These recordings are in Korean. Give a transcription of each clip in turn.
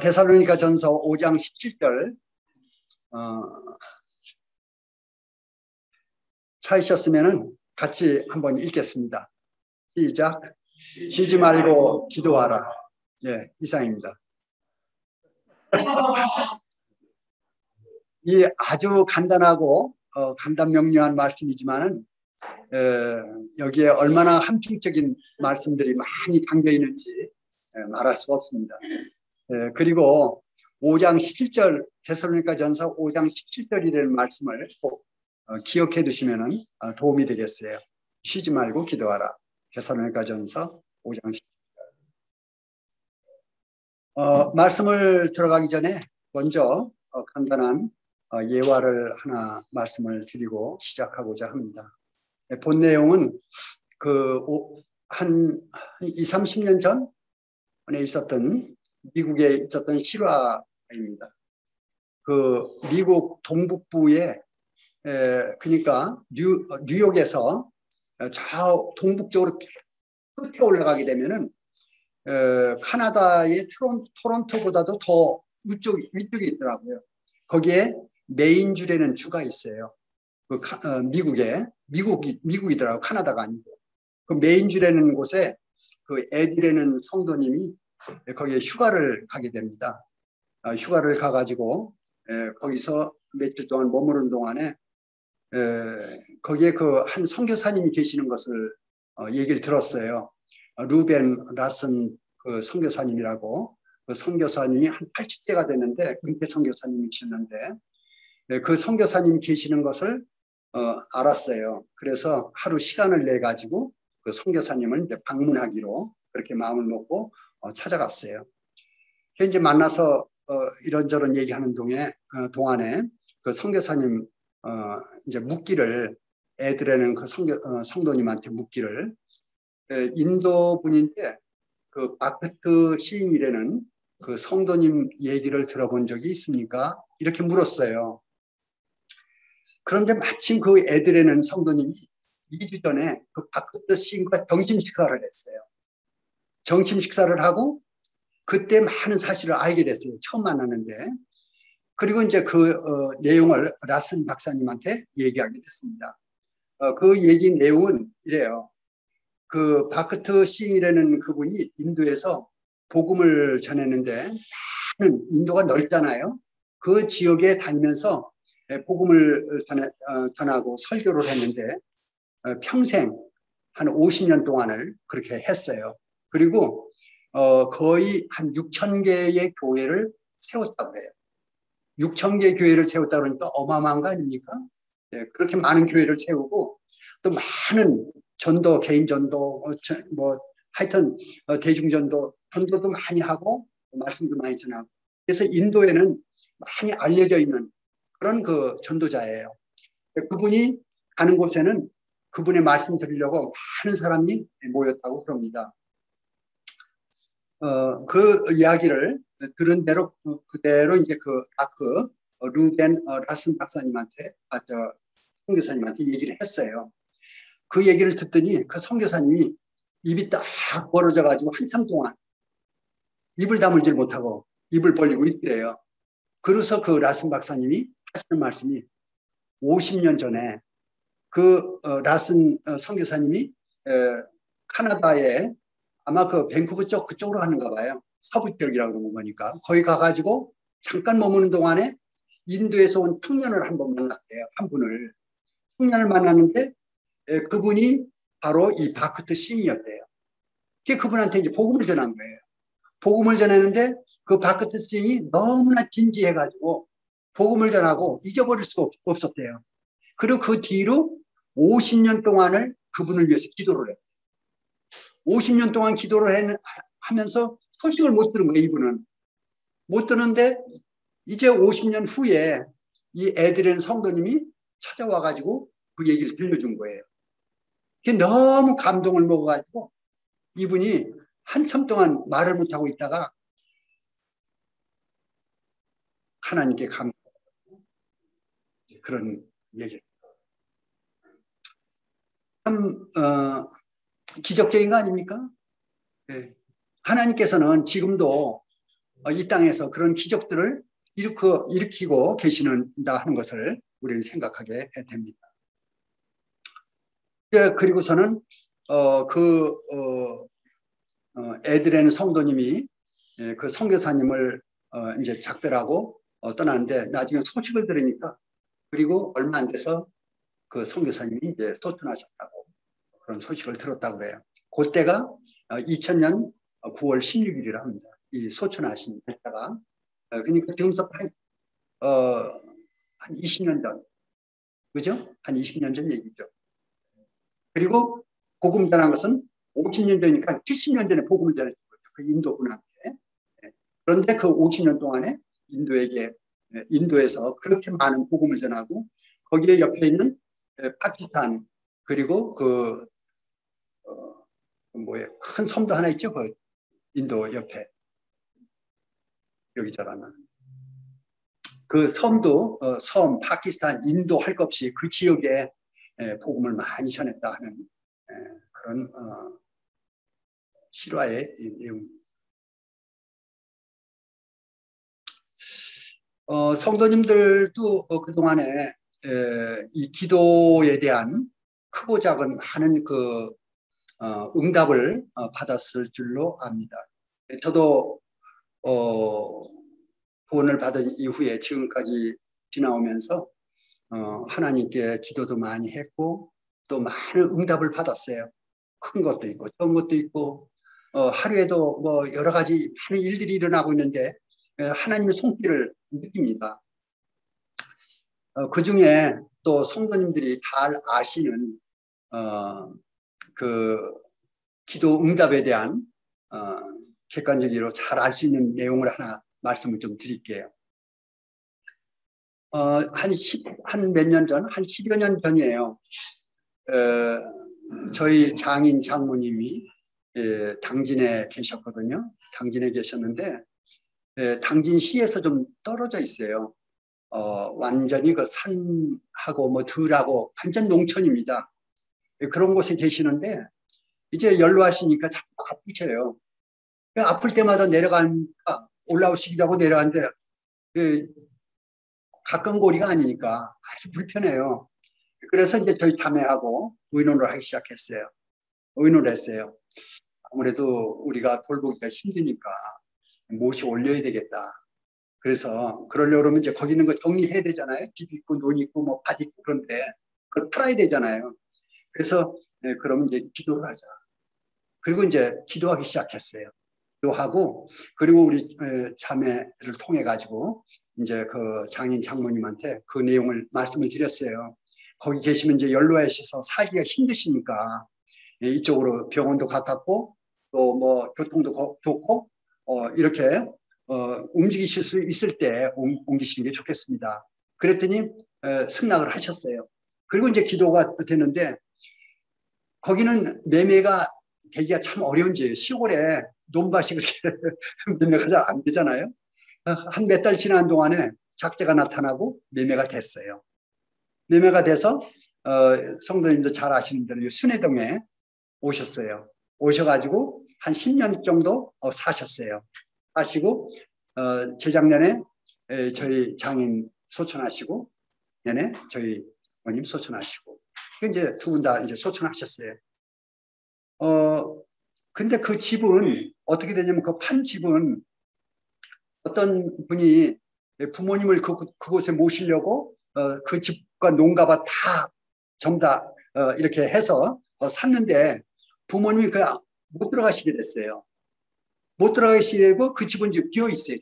데살로니가 전서 5장 17절 찾으셨으면 같이 한번 읽겠습니다. 시작. 쉬지 말고 기도하라. 예, 이상입니다. 이 아주 간단하고 간단명료한 말씀이지만은 여기에 얼마나 함축적인 말씀들이 많이 담겨 있는지 말할 수가 없습니다. 그리고 5장 17절 데살로니가 전서 5장 17절이라는 말씀을 꼭 기억해 두시면 도움이 되겠어요. 쉬지 말고 기도하라. 데살로니가 전서 5장 17절. 말씀을 들어가기 전에 먼저 간단한 예화를 하나 말씀을 드리고 시작하고자 합니다. 본 내용은 한 20, 30년 전에 있었던 미국에 있었던 실화입니다. 미국 동북부에 그러니까 뉴욕에서 저 동북쪽으로 끝에 올라가게 되면은 카나다의 토론토보다도 더 위쪽에 있더라고요. 거기에 메인주라는 주가 있어요. 미국이더라고. 카나다가 아니고. 그 메인주라는 곳에 에디라는 성도님이 거기에 휴가를 가게 됩니다. 휴가를 가가지고 거기서 며칠 동안 머무른 동안에 거기에 한 선교사님이 계시는 것을 얘기를 들었어요. 루벤 라슨 그 선교사님이라고. 그 선교사님이 한 80세가 됐는데 은퇴 선교사님이셨는데 그 선교사님이 계시는 것을 알았어요. 그래서 하루 시간을 내 가지고 그 선교사님을 이제 방문하기로 그렇게 마음을 먹고 찾아갔어요. 현재 만나서 이런저런 얘기하는 동안에 그 선교사님 이제 묻기를 애들에는 그 성도님한테 묻기를 인도 분인데 그 바크트 시인이라는 그 성도님 얘기를 들어본 적이 있습니까? 이렇게 물었어요. 그런데 마침 그 애들에는 성도님이 2주 전에 그 바크트 시인과 점심 식사를 했어요. 점심 식사를 하고 그때 많은 사실을 알게 됐어요. 처음 만났는데. 그리고 이제 내용을 라슨 박사님한테 얘기하게 됐습니다. 그 얘기 내용은 이래요. 그 바크트 시인이라는 그분이 인도에서 복음을 전했는데 많은 인도가 넓잖아요. 그 지역에 다니면서 복음을 전하고 설교를 했는데 평생 한 50년 동안을 그렇게 했어요. 그리고 거의 한 6천 개의 교회를 세웠다고 해요. 6천 개의 교회를 세웠다 그러니까 어마어마한 거 아닙니까? 그렇게 많은 교회를 세우고 또 많은 전도, 개인 전도, 하여튼 전도도 많이 하고 말씀도 많이 전하고. 그래서 인도에는 많이 알려져 있는 그런 그 전도자예요. 그분이 가는 곳에는 그분의 말씀 들으려고 많은 사람이 모였다고 그럽니다. 그 이야기를 들은 대로 그대로 이제 루벤 라슨 박사님한테 선교사님한테 얘기를 했어요. 그 얘기를 듣더니 그 선교사님이 입이 딱 벌어져 가지고 한참 동안 입을 다물질 못하고 입을 벌리고 있대요. 그래서 그 라슨 박사님이 하시는 말씀이 50년 전에 라슨 선교사님이 카나다에 아마 그 밴쿠버 그쪽으로 가는가 봐요. 서부 지역이라고 그러는 거니까. 거기 가가지고 잠깐 머무는 동안에 인도에서 온 청년을 한번 만났대요. 한 분을. 청년을 만났는데 그분이 바로 이 바크트 시인이었대요. 그분한테 이제 복음을 전한 거예요. 복음을 전했는데 그 바크트 시인이 너무나 진지해가지고 복음을 전하고 잊어버릴 수가 없었대요. 그리고 그 뒤로 50년 동안을 그분을 위해서 기도를 했대요. 50년 동안 기도를 하면서 소식을 못 들은 거예요. 이분은. 못 듣는데 이제 50년 후에 이 애들은 성도님이 찾아와가지고 그 얘기를 들려준 거예요. 그게 너무 감동을 먹어가지고 이분이 한참 동안 말을 못하고 있다가 하나님께 감사하고 그런 얘기를. 참 기적적인 거 아닙니까? 네. 하나님께서는 지금도 이 땅에서 그런 기적들을 일으키고 계시는다 하는 것을 우리는 생각하게 됩니다. 그리고서는 에드레는 성도님이 그 선교사님을 이제 작별하고 떠나는데 나중에 소식을 들으니까 그리고 얼마 안 돼서 그 선교사님이 이제 소천하셨다고 그런 소식을 들었다고 그래요. 그때가 2000년 9월 16일이라 합니다. 이 소천하신 날짜가. 그러니까 지금서 한 20년 전, 그죠? 한 20년 전 얘기죠. 그리고 복음 전한 것은 50년 전이니까 70년 전에 복음을 전했던 거죠. 그 인도 분한테. 그런데 그 50년 동안에 인도에서 그렇게 많은 복음을 전하고 거기에 옆에 있는 파키스탄 그리고 큰 섬도 하나 있죠. 그 인도 옆에 여기 저라나 그 섬도 섬 파키스탄 인도 할 것 없이 그 지역에 복음을 많이 전했다 하는 그런 실화의 내용입니다. 성도님들도 그동안에 이 기도에 대한 크고 작은 하는 그 응답을 받았을 줄로 압니다. 저도 구원을 받은 이후에 지금까지 지나오면서 하나님께 기도도 많이 했고 또 많은 응답을 받았어요. 큰 것도 있고 작은 것도 있고 하루에도 뭐 여러 가지 많은 일들이 일어나고 있는데 하나님의 손길을 느낍니다. 그 중에 또 성도님들이 잘 아시는 그 기도 응답에 대한 객관적으로 잘 알 수 있는 내용을 하나 말씀을 좀 드릴게요. 한 몇 년 전, 한 10여 년 전이에요. 저희 장인 장모님이 당진에 계셨거든요. 당진에 계셨는데 당진시에서 좀 떨어져 있어요. 완전히 그 산하고 뭐 들하고 완전 농촌입니다. 그런 곳에 계시는데 이제 연로하시니까 자꾸 아프셔요. 아플 때마다 내려가니까 올라오시기도 하고 내려가는데 가까운 거리가 아니니까 아주 불편해요. 그래서 이제 저희 자매하고 의논을 하기 시작했어요. 의논을 했어요. 아무래도 우리가 돌보기가 힘드니까 모시 올려야 되겠다. 그래서 그러려고 그러면 이제 거기 있는 거 정리해야 되잖아요. 집 있고 논 있고 뭐 밭 있고 그런데 그걸 풀어야 되잖아요. 그래서 그러면 이제 기도를 하자. 그리고 이제 기도하기 시작했어요. 기도하고 그리고 우리 자매를 통해 가지고 이제 그 장인 장모님한테 그 내용을 말씀을 드렸어요. 거기 계시면 이제 연로하셔서 살기가 힘드시니까 이쪽으로 병원도 가깝고 또 뭐 교통도 좋고 이렇게 움직이실 수 있을 때 옮기시는 게 좋겠습니다. 그랬더니 승낙을 하셨어요. 그리고 이제 기도가 됐는데 거기는 매매가 되기가 참 어려운 지예요. 시골에 논밭이 그렇게 매매가 잘 안 되잖아요. 한 몇 달 지난 동안에 작자가 나타나고 매매가 됐어요. 매매가 돼서 성도님도 잘 아시는 대로 순회동에 오셨어요. 오셔가지고 한 10년 정도 사셨어요. 사시고 재작년에 저희 장인 소천하시고 내내 저희 어머님 소천하시고 이제 두 분 다 이제 소천하셨어요. 근데 그 집은 어떻게 되냐면 그 판 집은 어떤 분이 부모님을 그곳에 모시려고 그 집과 농가가 다 전부 다 이렇게 해서 샀는데 부모님이 못 들어가시게 됐어요. 못 들어가시게 되고 그 집은 지금 비어 있어요.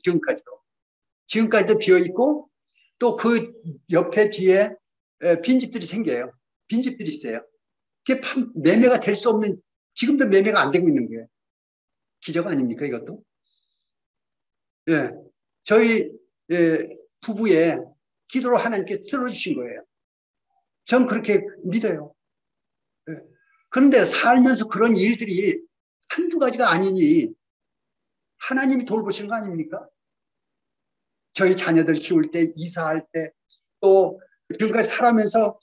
지금까지도 비어 있고 또 그 옆에 뒤에 빈집들이 생겨요. 빈집들이 있어요. 그게 매매가 될 수 없는 지금도 매매가 안 되고 있는 거예요. 기적 아닙니까 이것도? 예, 저희 부부의 기도로 하나님께서 들어주신 거예요. 전 그렇게 믿어요. 예. 그런데 살면서 그런 일들이 한두 가지가 아니니 하나님이 돌보신 거 아닙니까? 저희 자녀들 키울 때, 이사할 때, 또 지금까지 살아면서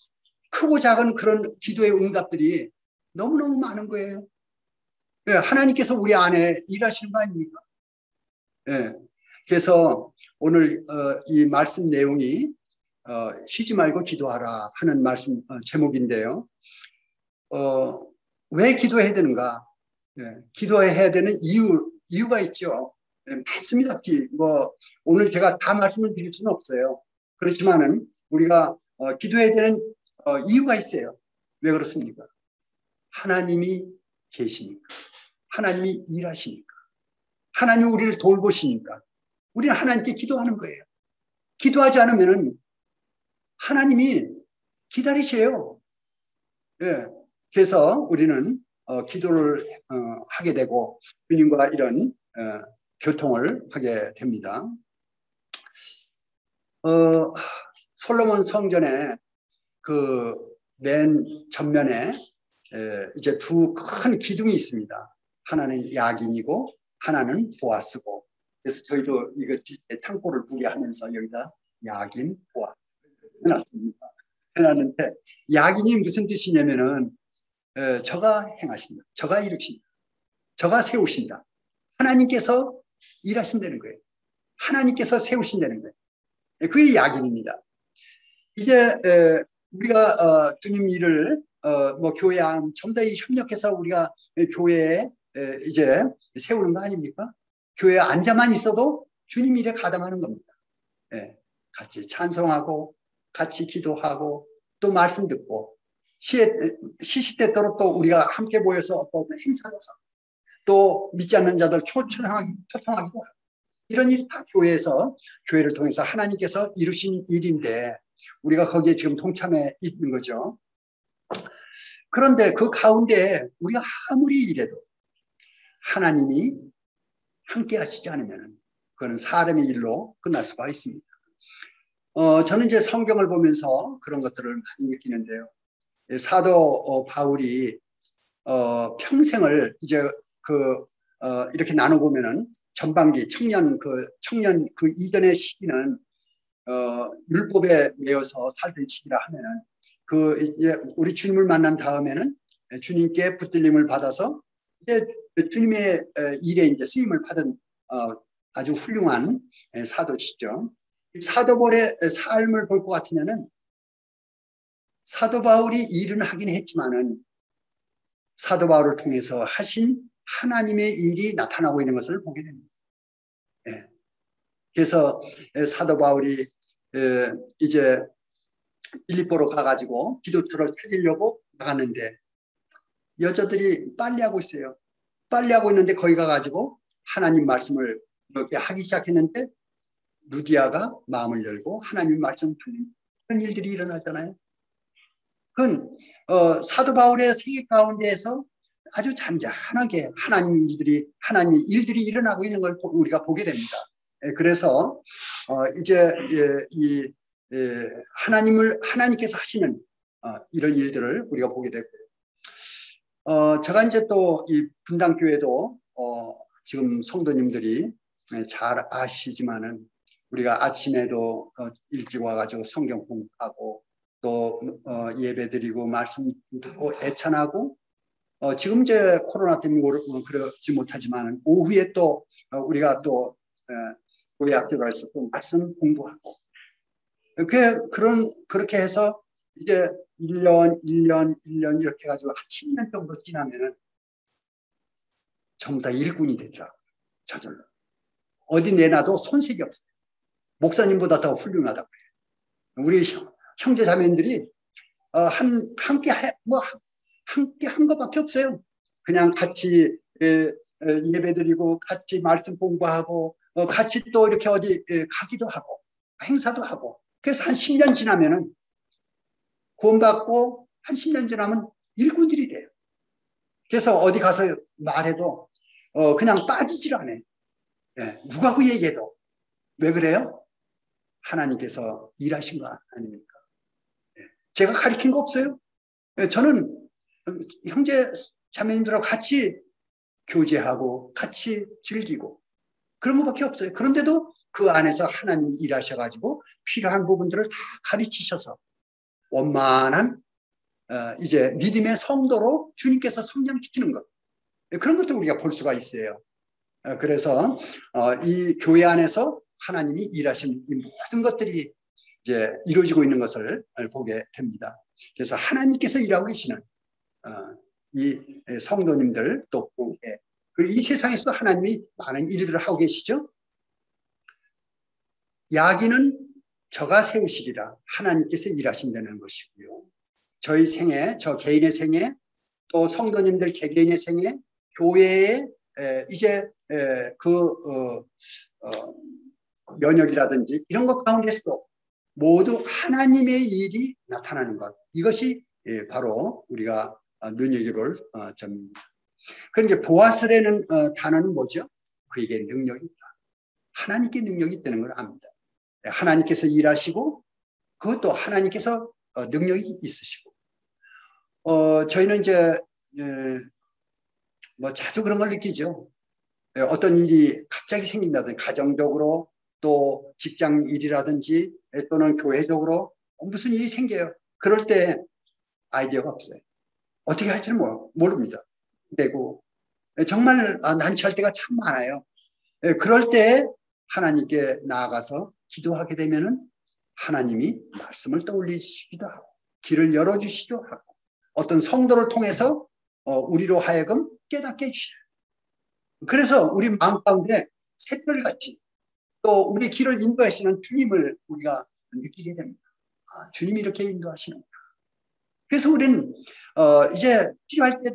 크고 작은 그런 기도의 응답들이 너무너무 많은 거예요. 예, 하나님께서 우리 안에 일하시는 거 아닙니까? 예. 그래서 오늘 이 말씀 내용이 쉬지 말고 기도하라 하는 말씀 제목인데요. 왜 기도해야 되는가? 기도해야 되는 이유가 있죠. 많습니다. 뭐 오늘 제가 다 말씀을 드릴 수는 없어요. 그렇지만은 우리가 기도해야 되는 이유가 있어요. 왜 그렇습니까? 하나님이 계시니까, 하나님이 일하시니까, 하나님이 우리를 돌보시니까 우리는 하나님께 기도하는 거예요. 기도하지 않으면은 하나님이 기다리세요. 예. 그래서 우리는 기도를 하게 되고 주님과 이런 교통을 하게 됩니다. 솔로몬 성전에 그 맨 전면에 이제 두 큰 기둥이 있습니다. 하나는 야긴이고 하나는 보아스고. 그래서 저희도 이거 탕골을 두게 하면서 여기다 야긴, 보아스 해놨습니다. 해놨는데 야긴이 무슨 뜻이냐면은 저가 행하신다, 저가 이루신다, 저가 세우신다. 하나님께서 일하신다는 거예요. 하나님께서 세우신다는 거예요. 그게 야긴입니다. 이제 우리가 주님 일을 뭐 교회 안 좀 더 협력해서 우리가 교회에 이제 세우는 거 아닙니까? 교회에 앉아만 있어도 주님 일에 가담하는 겁니다. 같이 찬송하고 같이 기도하고 또 말씀 듣고 시시때때로 또 우리가 함께 모여서 어떤 행사도 하고 또 믿지 않는 자들 초청하기도 하고 이런 일이 다 교회에서 교회를 통해서 하나님께서 이루신 일인데 우리가 거기에 지금 동참해 있는 거죠. 그런데 그 가운데 우리가 아무리 일해도 하나님이 함께 하시지 않으면 그거는 사람의 일로 끝날 수가 있습니다. 저는 이제 성경을 보면서 그런 것들을 많이 느끼는데요. 사도 바울이 평생을 이제 이렇게 나눠보면은 전반기 청년 그 이전의 시기는 율법에 매여서 살던 시기라 하면은 이제 우리 주님을 만난 다음에는 주님께 붙들림을 받아서 이제 주님의 일에 이제 쓰임을 받은 아주 훌륭한 사도시죠. 사도 바울의 삶을 볼 것 같으면은 사도 바울이 일은 하긴 했지만은 사도 바울을 통해서 하신 하나님의 일이 나타나고 있는 것을 보게 됩니다. 그래서 사도 바울이 이제 빌립보로 가가지고 기도처를 찾으려고 나갔는데 여자들이 빨래하고 있어요. 빨래하고 있는데 거기 가가지고 하나님 말씀을 이렇게 하기 시작했는데 루디아가 마음을 열고 하나님 말씀을 듣는 그런 일들이 일어났잖아요. 그건 사도 바울의 세계 가운데에서 아주 잔잔하게 하나님의 일들이 일어나고 있는 걸 우리가 보게 됩니다. 그래서 이제 하나님께서 하시는 이런 일들을 우리가 보게 되고요. 제가 이제 또 이 분당교회도 지금 성도님들이 잘 아시지만은 우리가 아침에도 일찍 와가지고 성경 공부하고 또 예배드리고 말씀 듣고 애찬하고 지금 이제 코로나 때문에 그러지 못하지만 오후에 또 우리가 또 교회 학교에서 또 말씀 공부하고 그렇게 해서 이제 1년 이렇게 해가지고 한 10년 정도 지나면은 전부 다 일꾼이 되더라고요. 저절로. 어디 내놔도 손색이 없어요. 목사님보다 더 훌륭하다고 해요. 우리 형제 자매들이 함께 한 것밖에 없어요. 그냥 같이 예배드리고 같이 말씀 공부하고 같이 또 이렇게 어디 가기도 하고 행사도 하고 그래서 한 10년 지나면은 구원받고 한 10년 지나면 일꾼들이 돼요. 그래서 어디 가서 말해도 그냥 빠지질 않아요. 누가 그 얘기해도. 왜 그래요? 하나님께서 일하신 거 아닙니까? 제가 가르친 거 없어요. 저는 형제 자매님들하고 같이 교제하고 같이 즐기고 그런 것밖에 없어요. 그런데도 그 안에서 하나님이 일하셔가지고 필요한 부분들을 다 가르치셔서 원만한 이제 믿음의 성도로 주님께서 성장시키는 것 그런 것도 우리가 볼 수가 있어요. 그래서 이 교회 안에서 하나님이 일하신 이 모든 것들이 이제 이루어지고 있는 것을 보게 됩니다. 그래서 하나님께서 일하고 계시는 이 성도님들 또 교회, 그리고 이 세상에서 하나님이 많은 일들을 하고 계시죠. 야기는 저가 세우시리라, 하나님께서 일하신다는 것이고요. 저희 생애, 저 개인의 생애, 또 성도님들 개개인의 생애, 교회의 이제 면역이라든지 이런 것 가운데서도 모두 하나님의 일이 나타나는 것, 이것이 바로 우리가 눈여겨볼 점입니다. 그런데 보아스라는 단어는 뭐죠? 그에게 능력입니다. 하나님께 능력이 있다는 걸 압니다. 하나님께서 일하시고 그것도 하나님께서 능력이 있으시고, 저희는 이제 뭐 자주 그런 걸 느끼죠. 어떤 일이 갑자기 생긴다든지, 가정적으로 또 직장 일이라든지 또는 교회적으로 무슨 일이 생겨요. 그럴 때 아이디어가 없어요. 어떻게 할지는 모릅니다. 되고 정말 난처할 때가 참 많아요. 그럴 때 하나님께 나아가서 기도하게 되면은 하나님이 말씀을 떠올리시기도 하고 길을 열어주시기도 하고 어떤 성도를 통해서 우리로 하여금 깨닫게 해주셔요. 그래서 우리 마음 가운데 샛별같이 또 우리 길을 인도하시는 주님을 우리가 느끼게 됩니다. 주님이 이렇게 인도하시는구나. 그래서 우리는 이제 필요할 때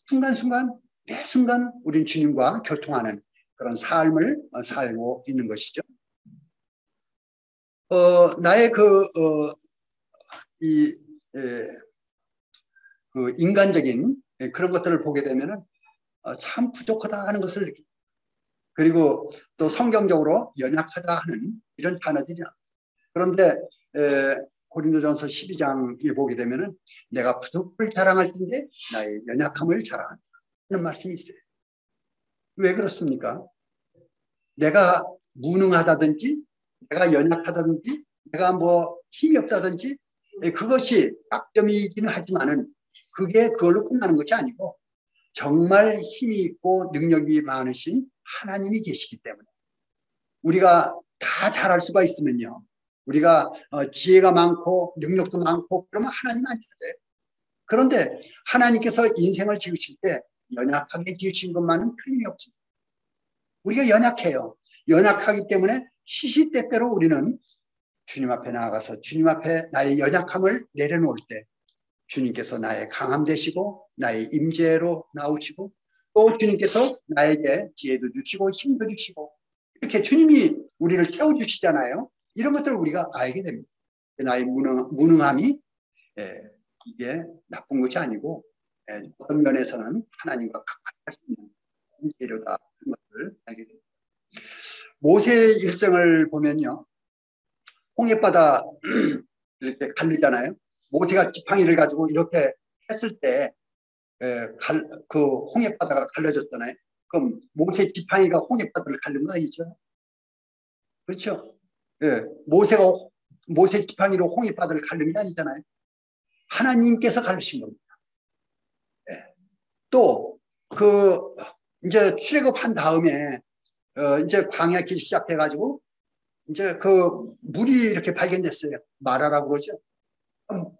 순간순간 매 순간 우리는 주님과 교통하는 그런 삶을 살고 있는 것이죠. 나의 인간적인 그런 것들을 보게 되면은 참 부족하다 하는 것을 느낍니다. 그리고 또 성경적으로 연약하다 하는 이런 단어들이 나옵니다. 그런데 고린도전서 12장에 보게 되면은 내가 부족을 자랑할 텐데 나의 연약함을 자랑한다 하는 말씀이 있어요. 왜 그렇습니까? 내가 무능하다든지 내가 연약하다든지 내가 뭐 힘이 없다든지 그것이 약점이기는 하지만은 그걸로 끝나는 것이 아니고 정말 힘이 있고 능력이 많으신 하나님이 계시기 때문에 우리가 다 잘할 수가 있으면요, 우리가 지혜가 많고 능력도 많고 그러면 하나님 안 찾아요. 그런데 하나님께서 인생을 지으실 때 연약하게 지으신 것만은 틀림이 없습니다. 우리가 연약해요. 연약하기 때문에 시시때때로 우리는 주님 앞에 나아가서 주님 앞에 나의 연약함을 내려놓을 때 주님께서 나의 강함 되시고 나의 임재로 나오시고 또 주님께서 나에게 지혜도 주시고 힘도 주시고 이렇게 주님이 우리를 채워주시잖아요. 이런 것들을 우리가 알게 됩니다. 나의 무능함이 이게 나쁜 것이 아니고 어떤 면에서는 하나님과 가까이 할 수 있는 재료다 하는 것을 알게 됩니다. 모세의 일생을 보면요, 홍해바다 이렇게 갈리잖아요. 모세가 지팡이를 가지고 이렇게 했을 때 그 홍해바다가 갈라졌잖아요. 그럼 모세 지팡이가 홍해바다를 갈린 거 아니죠? 그렇죠? 예, 모세 지팡이로 홍해바다를 갈린 게 아니잖아요. 하나님께서 갈리신 겁니다. 예. 또 이제 출애굽한 다음에 이제 광야 길 시작해가지고 이제 물이 이렇게 발견됐어요. 마라라고 그러죠.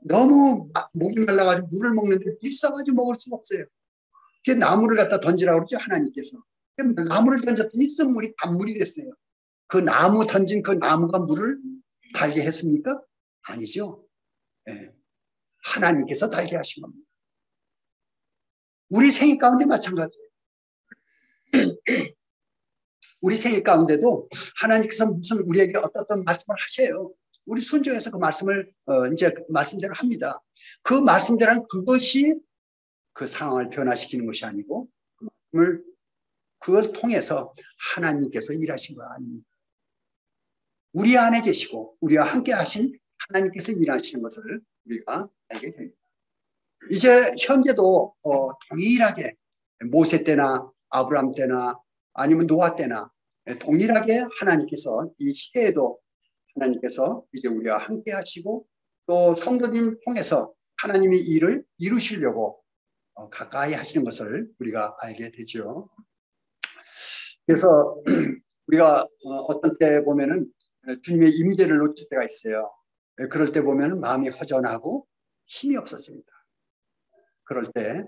너무 목이 말라가지고 물을 먹는데 비싸가지고 먹을 수가 없어요. 그래서 나무를 갖다 던지라고 그러죠, 하나님께서. 나무를 던졌더니 썩물이 단물이 됐어요. 그 나무 던진 그 나무가 물을 달게 했습니까? 아니죠. 네. 하나님께서 달게 하신 겁니다. 우리 생애 가운데 마찬가지예요. 우리 생애 가운데도 하나님께서 무슨 우리에게 어떤 말씀을 하셔요. 우리 순종해서 그 말씀을 이제 말씀대로 합니다. 그 말씀대로 한 그것이 그 상황을 변화시키는 것이 아니고 그걸 통해서 하나님께서 일하신 거 아닙니다. 우리 안에 계시고 우리와 함께 하신 하나님께서 일하시는 것을 우리가 알게 됩니다. 이제 현재도 동일하게 모세 때나 아브라함 때나 아니면 노아 때나 동일하게 하나님께서 이 시대에도 하나님께서 이제 우리와 함께 하시고 또 성도님 통해서 하나님이 일을 이루시려고 가까이 하시는 것을 우리가 알게 되죠. 그래서 우리가 어떤 때 보면은 주님의 임재를 놓칠 때가 있어요. 그럴 때 보면은 마음이 허전하고 힘이 없어집니다. 그럴 때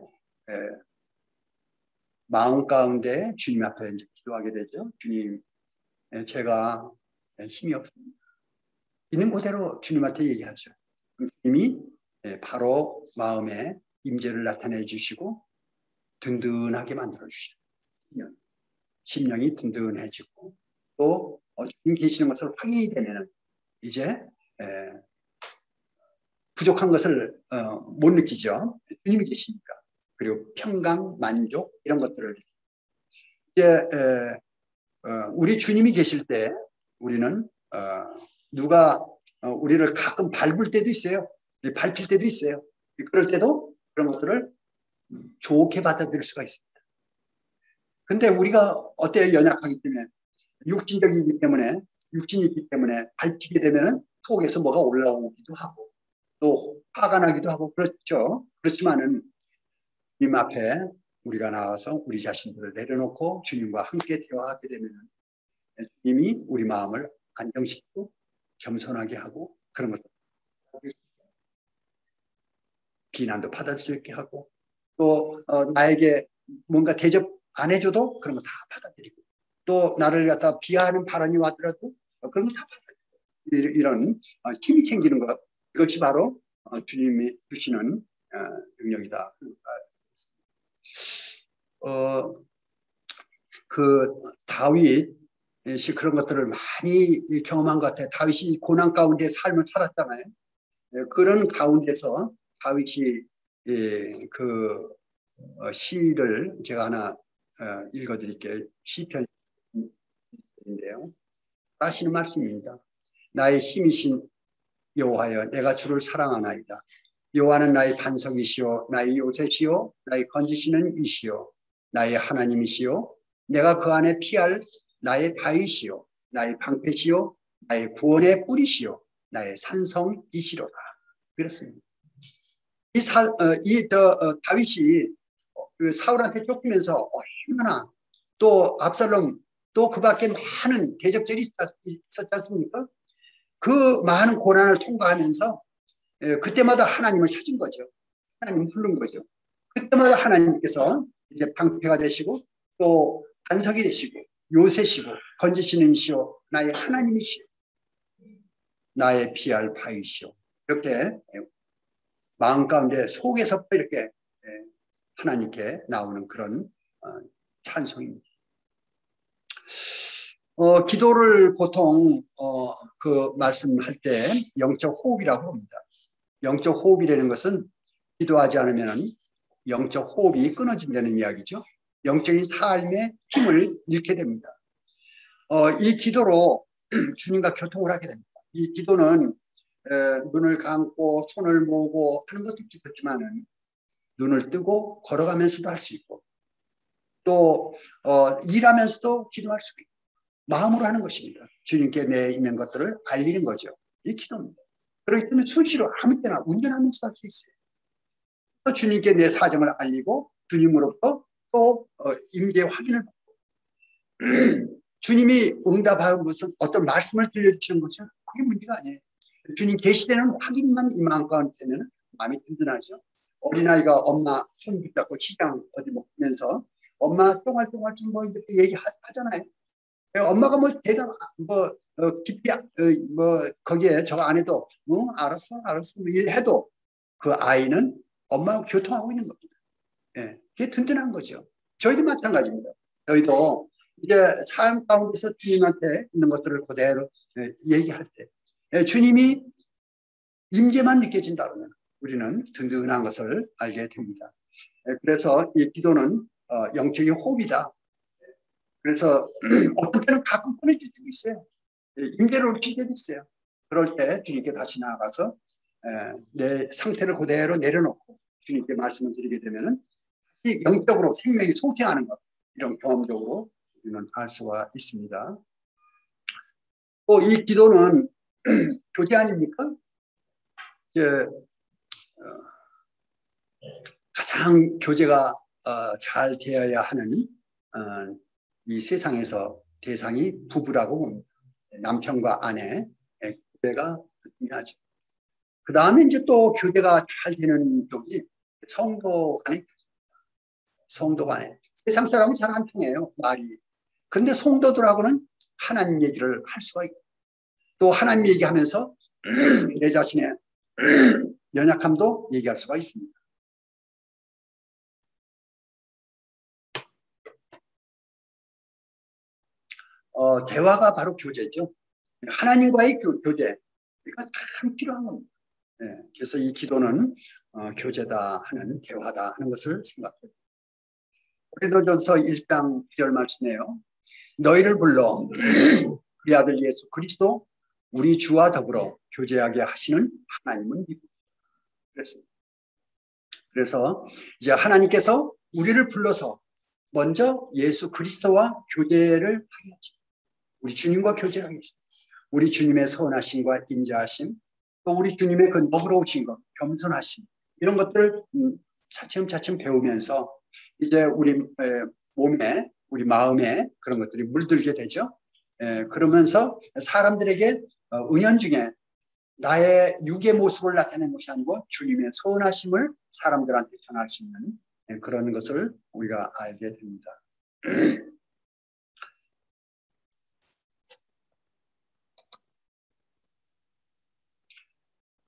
마음 가운데 주님 앞에 이제 기도하게 되죠. 주님, 제가 힘이 없습니다. 있는 그대로 주님한테 얘기하죠. 주님이 바로 마음에 임재를 나타내 주시고 든든하게 만들어 주시죠. 심령이 든든해지고 또 주님 계시는 것을 확인이 되면 이제 부족한 것을 못 느끼죠. 주님이 계시니까. 그리고 평강, 만족 이런 것들을 이제 우리 주님이 계실 때 우리는 누가 우리를 가끔 밟을 때도 있어요. 밟힐 때도 있어요. 그럴 때도 그런 것들을 좋게 받아들일 수가 있습니다. 근데 우리가 어때요? 연약하기 때문에 육신적이기 때문에 육신이 있기 때문에 밟히게 되면은 속에서 뭐가 올라오기도 하고 또 화가 나기도 하고 그렇죠. 그렇지만은 주님 앞에 우리가 나가서 우리 자신들을 내려놓고 주님과 함께 대화하게 되면은 주님이 우리 마음을 안정시키고 겸손하게 하고 그런 것들 비난도 받을 수 있게 하고 또 나에게 뭔가 대접 안 해줘도 그런 거 다 받아들이고 또 나를 갖다 비하하는 발언이 왔더라도 그런 거 다 받아들이고 이런 힘이 생기는 것 이것이 바로 주님이 주시는 능력이다. 그 다윗이 그런 것들을 많이 경험한 것 같아요. 다윗이 고난 가운데 삶을 살았잖아요. 그런 가운데서 다윗이 그 시를 제가 하나 읽어드릴게요. 시편인데요. 하시는 말씀입니다. 나의 힘이신 여호와여, 내가 주를 사랑하나이다. 여호와는 나의 반석이시오, 나의 요새시오, 나의 건지시는 이시오, 나의 하나님이시오. 내가 그 안에 피할 나의 바위시오, 나의 방패시오, 나의 구원의 뿌리시오, 나의 산성이시로다. 그렇습니다. 다윗이 그 사울한테 쫓기면서 얼마나 또 압살롬 또 그 밖에 많은 대적들이 있었지 않습니까? 그 많은 고난을 통과하면서 그때마다 하나님을 찾은 거죠. 하나님을 부른 거죠. 그때마다 하나님께서 이제 방패가 되시고 또 반석이 되시고 요새시고 건지시는 이시오 나의 하나님이시오 나의 피할 바위시오 이렇게 마음 가운데 속에서 이렇게 하나님께 나오는 그런 찬송입니다. 기도를 보통 그 말씀할 때 영적 호흡이라고 합니다. 영적 호흡이라는 것은 기도하지 않으면 영적 호흡이 끊어진다는 이야기죠. 영적인 삶의 힘을 잃게 됩니다. 이 기도로 주님과 교통을 하게 됩니다. 이 기도는 눈을 감고 손을 모으고 하는 것도 기도지만은 눈을 뜨고 걸어가면서도 할 수 있고 또 일하면서도 기도할 수 있고 마음으로 하는 것입니다. 주님께 내 있는 것들을 알리는 거죠. 이 기도입니다. 그렇기 때문에 수시로 아무 때나 운전하면서 할 수 있어요. 또 주님께 내 사정을 알리고 주님으로부터 또 임재 확인을 받고 주님이 응답하고 무슨 어떤 말씀을 들려주시는 것은 그게 문제가 아니에요. 주님 계시되는 확인만 이 마음 가운데는 마음이 든든하죠. 어린아이가 엄마 손 붙잡고 시장 어디 먹으면서 엄마 똥알똥알 좀 뭐 이렇게 얘기하잖아요. 엄마가 뭐 대답 뭐 깊이 뭐 거기에 저 안에도 알았어 뭐 해도 그 아이는 엄마하고 교통하고 있는 겁니다. 예, 그게 든든한 거죠. 저희도 마찬가지입니다. 저희도 이제 삶 가운데서 주님한테 있는 것들을 그대로 얘기할 때 주님이 임재만 느껴진다 그러면 우리는 든든한 것을 알게 됩니다. 그래서 이 기도는 영적인 호흡이다. 그래서 어떤 때는 가끔 끊어질 때도 있어요. 임재를 놓칠 때도 있어요. 그럴 때 주님께 다시 나아가서 내 상태를 그대로 내려놓고 주님께 말씀을 드리게 되면은 영적으로 생명이 송생하는 것 이런 경험적으로 우리는 알 수가 있습니다. 또 이 기도는 교제 아닙니까? 가장 교제가 잘 되어야 하는 이 세상에서 대상이 부부라고 봅니다. 남편과 아내 교제가 중요하죠. 그 다음에 이제 또 교제가 잘 되는 쪽이 성도 간에 세상 사람은 잘 안 통해요, 말이. 그런데 성도들하고는 하나님 얘기를 할 수가 있고 또 하나님 얘기하면서 내 자신의 연약함도 얘기할 수가 있습니다. 대화가 바로 교제죠. 하나님과의 교제. 그러니까 참 필요한 겁니다. 그래서 이 기도는 교제다 하는, 대화다 하는 것을 생각해요. 고린도전서 1장 1절 말씀이에요. 너희를 불러 우리 아들 예수 그리스도 우리 주와 더불어 교제하게 하시는 하나님은 이분. 그래서 이제 하나님께서 우리를 불러서 먼저 예수 그리스도와 교제를 하게 하죠. 우리 주님과 교제를 하게 하죠. 우리 주님의 선하심과 인자하심, 또 우리 주님의 그 너그러우신 것, 겸손하심, 이런 것들을 차츰차츰 배우면서 이제 우리 몸에, 우리 마음에 그런 것들이 물들게 되죠. 그러면서 사람들에게 은연중에 나의 육의 모습을 나타내는 것이 아니고 주님의 선하심을 사람들한테 전할 수 있는 그런 것을 우리가 알게 됩니다.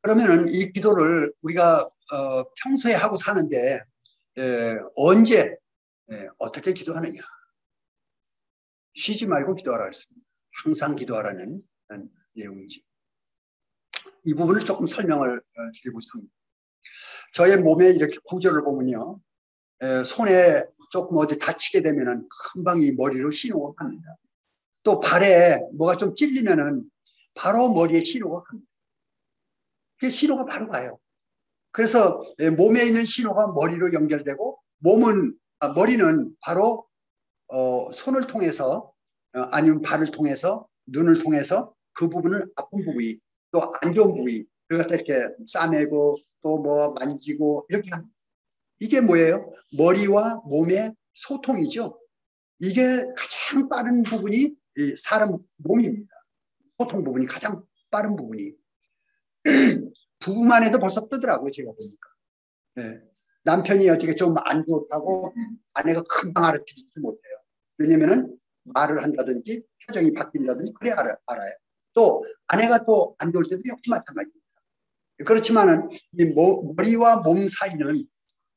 그러면은 이 기도를 우리가 평소에 하고 사는데 언제 어떻게 기도하느냐? 쉬지 말고 기도하라 했습니다. 항상 기도하라는 내용이지. 이 부분을 조금 설명을 드리고자 합니다. 저의 몸에 이렇게 구조를 보면요, 손에 조금 어디 다치게 되면은 금방 이 머리로 신호가 갑니다. 또 발에 뭐가 좀 찔리면은 바로 머리에 신호가 갑니다. 그 신호가 바로 가요. 그래서 몸에 있는 신호가 머리로 연결되고 머리는 바로 손을 통해서 아니면 발을 통해서 눈을 통해서 그 부분을 아픈 부위 또 안 좋은 부위 그걸 갖다 이렇게 싸매고 또 뭐 만지고 이렇게 합니다. 이게 뭐예요? 머리와 몸의 소통이죠. 이게 가장 빠른 부분이 사람 몸입니다. 소통 부분이 가장 빠른 부분이. 부부만 해도 벌써 뜨더라고요, 제가 보니까. 네. 남편이 어떻게 좀 안 좋다고 아내가 금방 알아듣지 못해요. 왜냐면은 말을 한다든지 표정이 바뀐다든지 그래 알아요. 또 아내가 또 안 좋을 때도 역시 마찬가지입니다. 그렇지만은 이 머리와 몸 사이는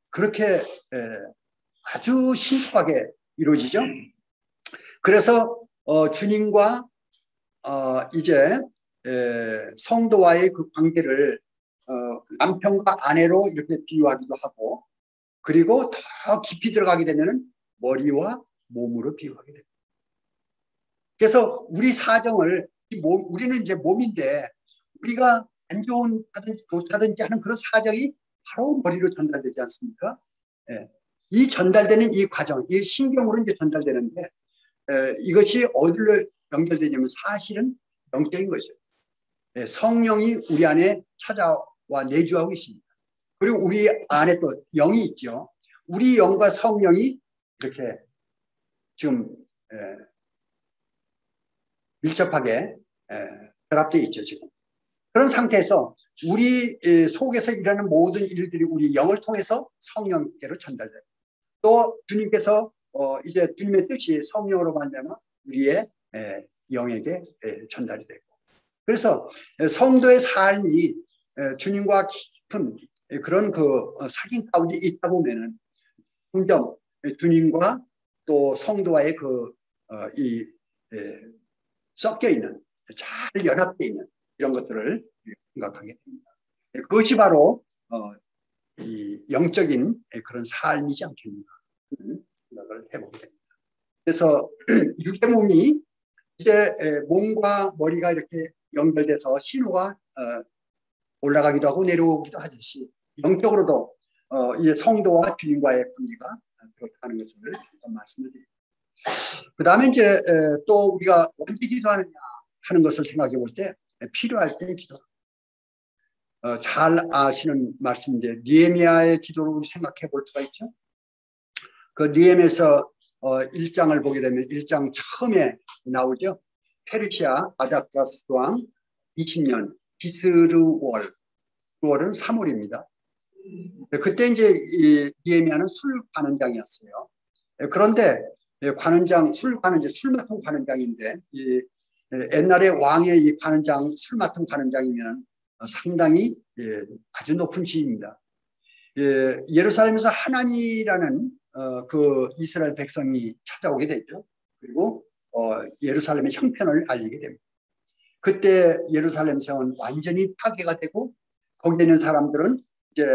그렇게 아주 신속하게 이루어지죠. 그래서 주님과 이제 성도와의 그 관계를 남편과 아내로 이렇게 비유하기도 하고 그리고 더 깊이 들어가게 되면 머리와 몸으로 비유하게 됩니다. 그래서 우리 사정을 우리는 이제 몸인데 우리가 안 좋다든지 좋다든지 하는 그런 사정이 바로 머리로 전달되지 않습니까? 이 전달되는 이 과정, 이 신경으로 이제 전달되는데 이것이 어디로 연결되냐면 사실은 영적인 것이죠. 성령이 우리 안에 찾아와 내주하고 있습니다. 그리고 우리 안에 또 영이 있죠. 우리 영과 성령이 이렇게 지금 밀접하게 결합되어 있죠. 지금 그런 상태에서 우리 속에서 일하는 모든 일들이 우리 영을 통해서 성령께로 전달돼요. 또 주님께서 이제 주님의 뜻이 성령으로 말미암아 우리의 영에게 전달이 되고 그래서 성도의 삶이 주님과 깊은 그런 그 사귐 가운데 있다 보면은 점점 주님과 또 성도와의 이 섞여 있는 잘 연합되어 있는 이런 것들을 생각하게 됩니다. 그것이 바로 이 영적인 그런 삶이지 않겠는가 생각을 해보게 됩니다. 그래서 육의 몸이 이제 몸과 머리가 이렇게 연결돼서 신호가 올라가기도 하고 내려오기도 하듯이 영적으로도 이제 성도와 주님과의 관계가 그렇다는 것을 잠깐 말씀을 드립니다. 그 다음에 이제 또 우리가 언제 기도하느냐 하는 것을 생각해 볼 때 필요할 때 기도. 잘 아시는 말씀인데 느헤미야의 기도를 생각해 볼 수가 있죠. 그 느헤미야에서 1장을 보게 되면 1장 처음에 나오죠. 페르시아 아닥사스 왕 20년 기스르월, 월은 3월입니다. 그때 이제 니에미야는 술 관원장이었어요. 그런데 관원장, 술 맡은 관원장인데 옛날에 왕의 이 관원장, 술 맡은 관원장이면 상당히 아주 높은 지위입니다. 예루살렘에서 하나니라는 그 이스라엘 백성이 찾아오게 되죠. 그리고 예루살렘의 형편을 알리게 됩니다. 그때 예루살렘 성은 완전히 파괴가 되고 거기에 있는 사람들은 이제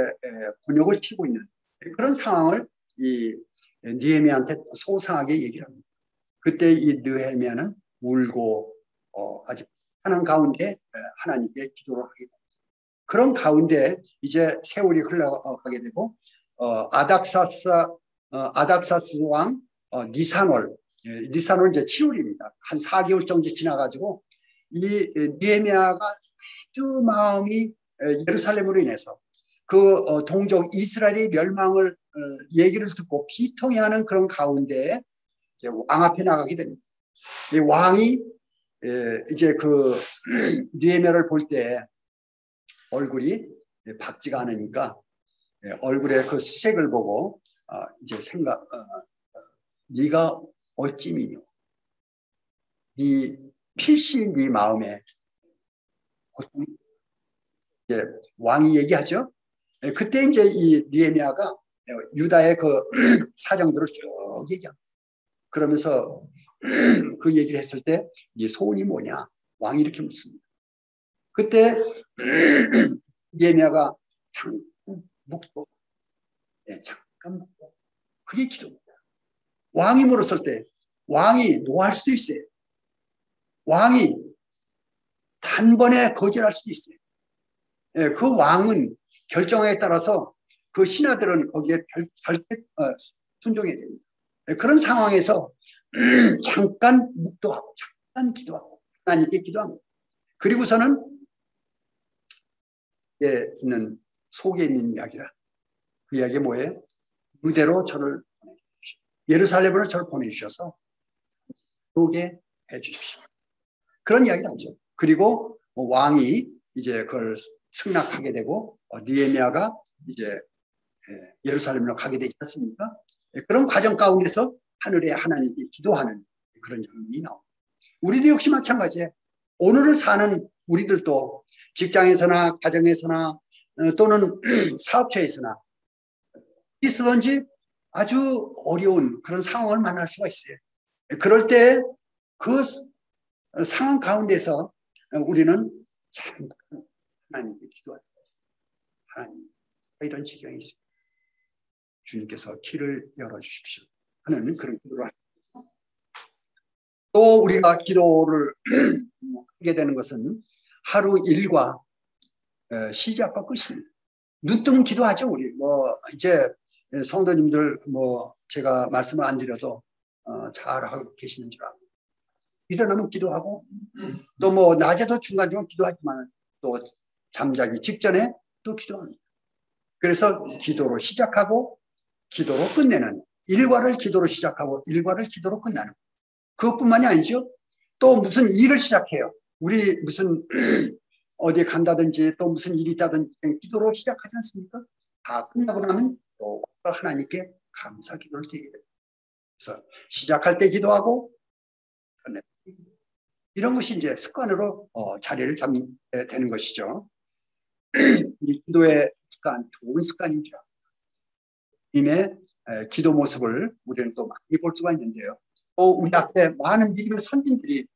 곤욕을 치고 있는 그런 상황을 이 느헤미야한테 소상하게 얘기를 합니다. 그때 이 느헤미야는 울고 아주 하는 가운데 하나님께 기도를 하게 됩니다. 그런 가운데 이제 세월이 흘러가게 되고 아닥사스 왕 니산월 이제 7월입니다. 한 4개월 정도 지나가지고 이 느헤미야가 아주 마음이 예루살렘으로 인해서 그 동족 이스라엘의 멸망을 얘기를 듣고 비통해하는 그런 가운데 이제 왕 앞에 나가게 됩니다. 이 왕이 이제 그 느헤미야를 볼 때 얼굴이 밝지가 않으니까 얼굴에 그 수색을 보고 이제 네가 어찌미뇨, 네 필시 네 마음에 이제 왕이 얘기하죠. 그때 이제 이 느헤미야가 유다의 그 사정들을 쭉 얘기합니다. 그러면서 그 얘기를 했을 때 네 소원이 뭐냐? 왕이 이렇게 묻습니다. 그때 느헤미야가 잠깐 묵고, 잠깐 묵고, 그게 기도입니다. 왕이 물었을 때 왕이 노할 수도 있어요. 왕이 단번에 거절할 수도 있어요. 그 왕은 결정에 따라서 그 신하들은 거기에 절대 순종해야 됩니다. 그런 상황에서 잠깐 묵도하고 잠깐 기도하고 하나님께 기도합니다. 그리고서는 있는 속에 있는 이야기라. 그 이야기 뭐예요? 유대로 저를 보내주십시오. 예루살렘으로 저를 보내주셔서 오게 해주십시오. 그런 이야기를 하죠. 그리고 왕이 이제 그걸 승낙하게 되고 느헤미야가 이제 예루살렘으로 가게 되지 않습니까? 그런 과정 가운데서 하늘에 하나님께 기도하는 그런 장면이 나옵니다. 우리도 역시 마찬가지예요. 오늘을 사는 우리들도 직장에서나 가정에서나 또는 사업처에서나 있으든지 아주 어려운 그런 상황을 만날 수가 있어요. 그럴 때 그 상황 가운데서 우리는 참 하나님께 기도할 수 있어요. 하나님, 이런 지경이 있습니다. 주님께서 길을 열어주십시오 하는 그런 기도를 합니다. 또 우리가 기도를 하게 되는 것은 하루 일과 시작과 끝입니다. 눈 뜨면 기도하죠. 우리 이제 성도님들 제가 말씀을 안 드려도 잘하고 계시는 줄 알고 일어나면 기도하고 또 낮에도 중간중간 기도하지만 또 잠자기 직전에 또 기도합니다. 그래서 기도로 시작하고 기도로 끝내는 일과를 기도로 시작하고 일과를 기도로 끝나는 그것뿐만이 아니죠. 또 무슨 일을 시작해요. 우리 무슨 어디에 간다든지 또 무슨 일이 있다든지 기도로 시작하지 않습니까? 다 끝나고 나면 또 하나님께 감사 기도를 드리게 됩니다. 그래서 시작할 때 기도하고 이런 것이 이제 습관으로 자리를 잡게 되는 것이죠. 이 기도의 습관, 좋은 습관입니다. 주님의 기도 모습을 우리는 또 많이 볼 수가 있는데요. 또 우리 앞에 많은 믿음의 선진들이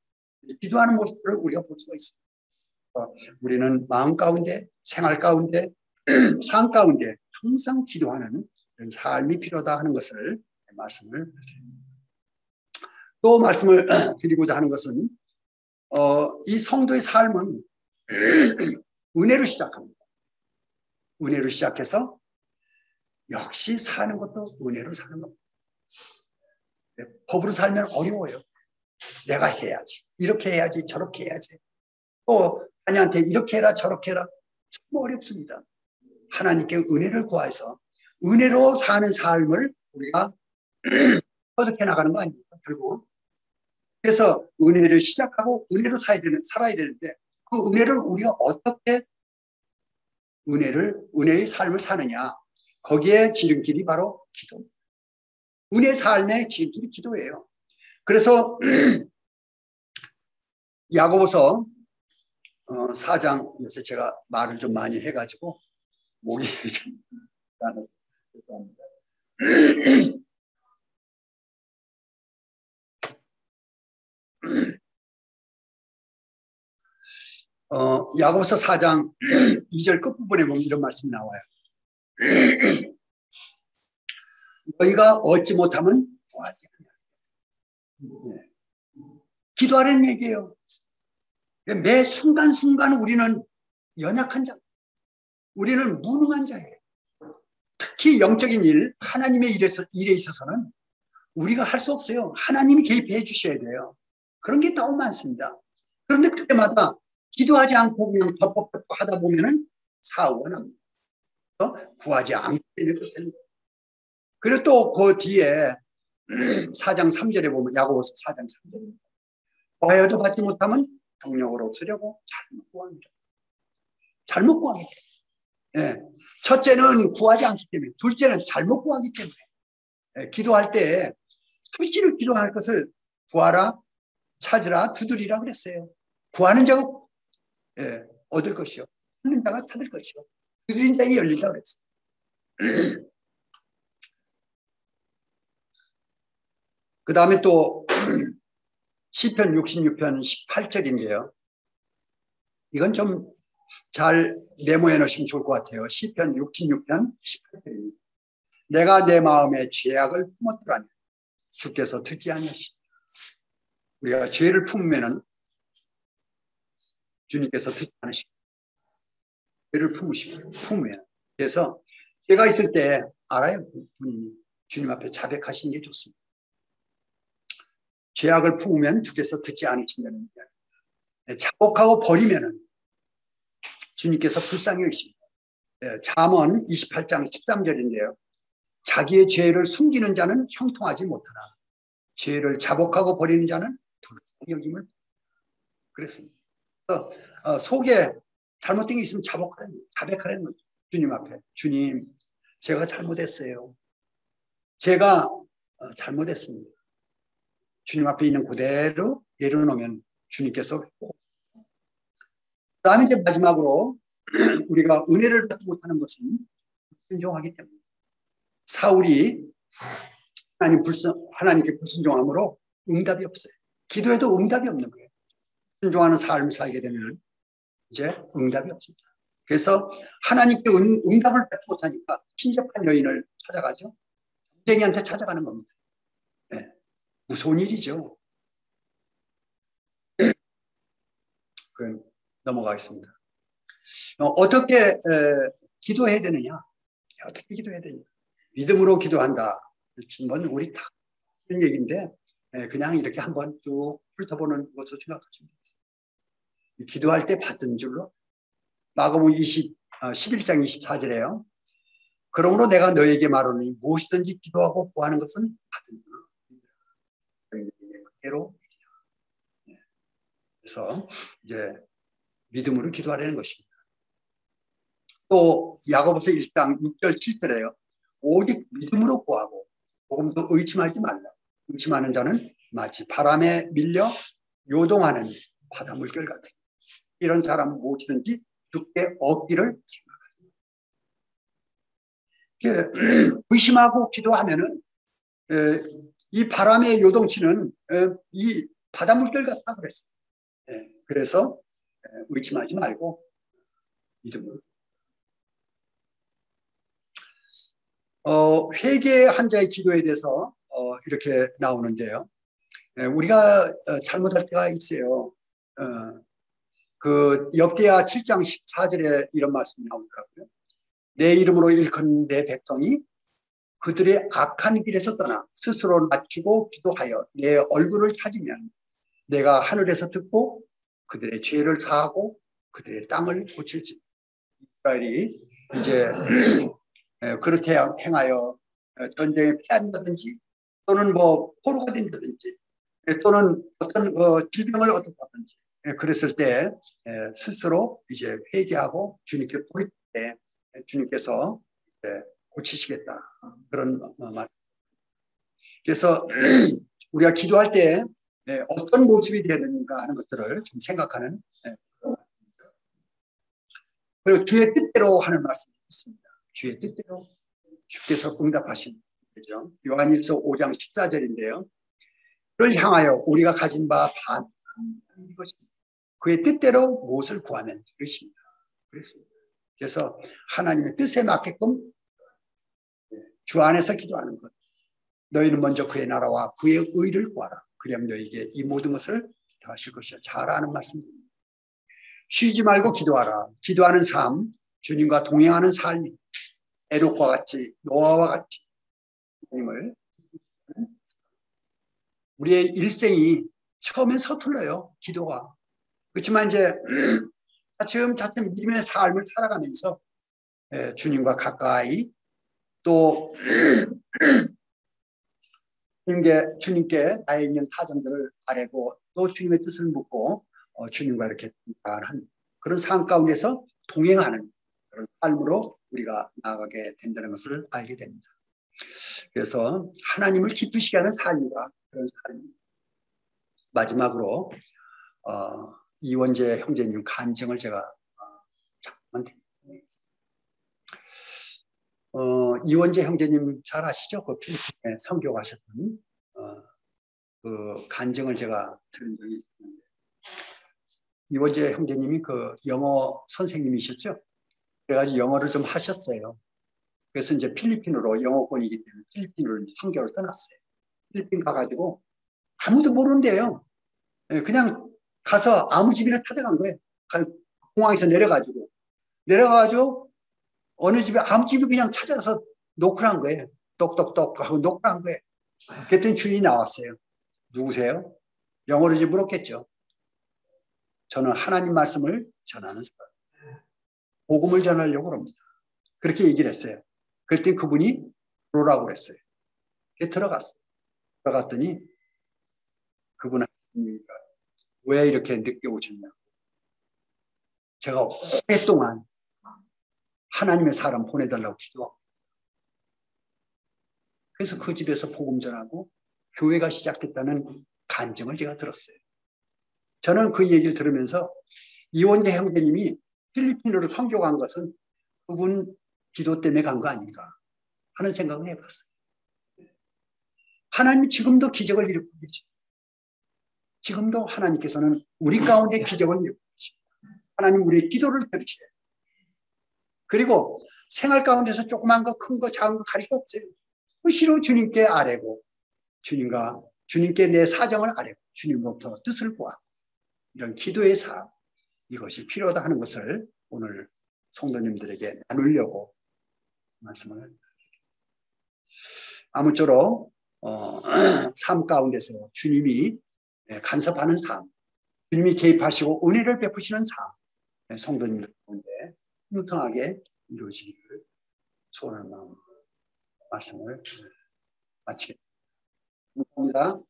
기도하는 모습을 우리가 볼 수가 있습니다. 우리는 마음 가운데, 생활 가운데, 삶 가운데 항상 기도하는 그런 삶이 필요하다 하는 것을 말씀을 드립니다. 또 말씀을 드리고자 하는 것은 이 성도의 삶은 은혜로 시작합니다. 은혜로 시작해서 역시 사는 것도 은혜로 사는 겁니다. 법으로 살면 어려워요. 내가 해야지. 이렇게 해야지. 저렇게 해야지. 또 하나님한테 이렇게 해라 저렇게 해라. 참 어렵습니다. 하나님께 은혜를 구해서 은혜로 사는 삶을 우리가 터득해 나가는 거 아닙니까? 결국. 그래서 은혜를 시작하고 은혜로 살아야 되는데 그 은혜를 우리가 어떻게 은혜의 삶을 사느냐. 거기에 지름길이 바로 기도입니다. 은혜 삶의 지름길이 기도예요. 그래서 야고보서 4장, 요새 제가 말을 좀 많이 해가지고 목이 좀 나눠서 죄송합니다. 야고보서 4장 2절 끝부분에 보면 이런 말씀이 나와요. 너희가 얻지 못하면 구하지 않냐. 기도하라는 얘기예요. 매 순간순간 우리는 연약한 자, 우리는 무능한 자예요. 특히 영적인 일, 하나님의 일에 있어서는 우리가 할 수 없어요. 하나님이 개입해 주셔야 돼요. 그런 게 너무 많습니다. 그런데 그때마다 기도하지 않고 그냥 덮op덮op 하다 보면은 사고가 납니다. 구하지 않기 때문에 그렇다는 거예요. 그리고 또 그 뒤에 4장 3절에 보면 야고보서 4장 3절입니다. 구하여도 받지 못하면 경력으로 쓰려고 잘못 구합니다. 잘못 구하기 때문에. 예. 첫째는 구하지 않기 때문에, 둘째는 잘못 구하기 때문에. 예. 기도할 때 수시로 기도할 것을 구하라, 찾으라, 두드리라 그랬어요. 구하는 자가 얻을 것이요, 찾는 자가 찾을 것이요, 두드린 자에게 열린다 그랬어요. 그 다음에 또 시편 66편 18절인데요. 이건 좀 잘 메모해 놓으시면 좋을 것 같아요. 시편 66편 18절입니다. 내가 내 마음에 죄악을 품었더라니 주께서 듣지 않으시니. 우리가 죄를 품으면은 주님께서 듣지 않으시니. 죄를 품으면. 그래서 죄가 있을 때 알아요. 본인이 주님 앞에 자백하시는 게 좋습니다. 죄악을 품으면 주께서 듣지 않으신다는 얘기예요. 자복하고 버리면은 주님께서 불쌍히 여기십니다. 잠언 28장 13절인데요. 자기의 죄를 숨기는 자는 형통하지 못하나 죄를 자복하고 버리는 자는 불쌍히 여김을 그랬습니다. 그래서 속에 잘못된 게 있으면 자백하라는 거죠. 주님 앞에. 주님, 제가 잘못했어요. 제가 잘못했습니다. 주님 앞에 있는 그대로 내려놓으면 주님께서. 그 다음에 이제 마지막으로 우리가 은혜를 받지 못하는 것은 불순종하기 때문에. 사울이 하나님께 불순종함으로 응답이 없어요. 기도해도 응답이 없는 거예요. 순종하는 삶을 살게 되면 이제 응답이 없습니다. 그래서 하나님께 응답을 받지 못하니까 친접한 여인을 찾아가죠. 점쟁이한테 찾아가는 겁니다. 네. 무서운 일이죠. 그럼 넘어가겠습니다. 어떻게 기도해야 되느냐? 어떻게 기도해야 되느냐? 믿음으로 기도한다. 우리 다 그런 얘기인데 그냥 이렇게 한번 쭉 훑어보는 것으로 생각하시면 되겠습니다. 기도할 때 받은 줄로. 마가복음 11장 24절에요. 그러므로 내가 너에게 말하노니 무엇이든지 기도하고 구하는 것은 받은 줄로. 그대로. 그래서 이제 믿음으로 기도하라는 것입니다. 또 야고보서 1장 6절 7절에요. 오직 믿음으로 구하고 조금도 의심하지 말라. 의심하는 자는 마치 바람에 밀려 요동하는 바다 물결 같은. 이런 사람은 무엇이든지 주께 얻기를 생각합니다. 의심하고 기도하면은 이 바람에 요동치는 이 바다 물결 같다 그랬어요. 그래서 의심하지 말고 믿음으로. 회개한 자의 기도에 대해서 이렇게 나오는데요. 우리가 잘못할 때가 있어요. 그 욥기야 7장 14절에 이런 말씀이 나오더라고요. 내 이름으로 일컫는 내 백성이 그들의 악한 길에서 떠나 스스로 낮추고 기도하여 내 얼굴을 찾으면 내가 하늘에서 듣고 그들의 죄를 사하고 그들의 땅을 고칠지. 이스라엘이 이제 그렇게 행하여 전쟁에 패한다든지 또는 뭐 포로가 된다든지 또는 어떤 질병을 얻었다든지 그랬을 때 스스로 이제 회개하고 주님께 돌이킬 때 주님께서 고치시겠다 그런 말. 그래서 우리가 기도할 때 어떤 모습이 되는가 하는 것들을 좀 생각하는 그리고 주의 뜻대로 하는 말씀이 있습니다. 주의 뜻대로 주께서 응답하신 거죠. 요한일서 5장 14절인데요. 그를 향하여 우리가 가진 바 반은 이것입니다. 그의 뜻대로 무엇을 구하면 이것입니다. 그랬습니다. 그래서 하나님의 뜻에 맞게끔 주 안에서 기도하는 것. 너희는 먼저 그의 나라와 그의 의를 구하라. 그럼 너희에게 이 모든 것을 더하실 것이야. 잘 아는 말씀입니다. 쉬지 말고 기도하라. 기도하는 삶, 주님과 동행하는 삶이 에녹과 같이 노아와 같이 주님을 우리의 일생이 처음엔 서툴러요. 기도가. 그렇지만 이제 차츰차츰 믿음의 삶을 살아가면서 주님과 가까이 또 주님께 나에 있는 사정들을 아뢰고 또 주님의 뜻을 묻고 주님과 이렇게 동행하는 그런 삶 가운데서 동행하는 그런 삶으로 우리가 나아가게 된다는 것을 알게 됩니다. 그래서 하나님을 기쁘시게 하는 삶이다. 그런 삶. 마지막으로 이원재 형제님 간증을 제가 잠깐 드리겠습니다. 이원재 형제님 잘 아시죠? 그 필리핀에 선교 가셨던 그 간증을 제가 들은 적이 있는데 이원재 형제님이 그 영어 선생님이셨죠? 그래가지고 영어를 좀 하셨어요. 그래서 이제 필리핀으로 영어권이기 때문에 필리핀으로 이제 선교를 떠났어요. 필리핀 가가지고 아무도 모르는데요. 그냥 가서 아무 집이나 찾아간 거예요. 공항에서 내려가가지고 어느 집에 아무 집이 그냥 찾아서 노크를 한 거예요. 똑똑똑 하고 노크를 한 거예요. 그랬더니 주인이 나왔어요. 누구세요? 영어로 이제 물었겠죠. 저는 하나님 말씀을 전하는 사람. 복음을 전하려고 합니다. 그렇게 얘기를 했어요. 그랬더니 그분이 들어오라고 그랬어요. 들어갔어요. 들어갔더니 그분 왜 이렇게 늦게 오셨냐고. 제가 오랫동안 하나님의 사람 보내달라고 기도하고 그래서 그 집에서 복음 전하고 교회가 시작됐다는 간증을 제가 들었어요. 저는 그 얘기를 들으면서 이원재 형제님이 필리핀으로 선교 간 것은 그분 기도 때문에 간 거 아닌가 하는 생각을 해봤어요. 하나님이 지금도 기적을 일으키고 계십니다. 지금도 하나님께서는 우리 가운데 기적을 일으키고 계십니다. 하나님 우리의 기도를 들으셔요. 그리고 생활 가운데서 조그만 거, 큰 거, 작은 거 가릴 거 없어요. 수시로 주님께 아뢰고 주님께 내 사정을 아뢰고 주님으로부터 뜻을 구하고 이런 기도의 삶 이것이 필요하다 하는 것을 오늘 성도님들에게 나누려고 말씀을 아무쪼록 삶 가운데서 주님이 간섭하는 삶 주님이 개입하시고 은혜를 베푸시는 삶 성도님들 가운데 풍성하게 이루어지기를 소원하는 마음으로 말씀을 마치겠습니다. 감사합니다.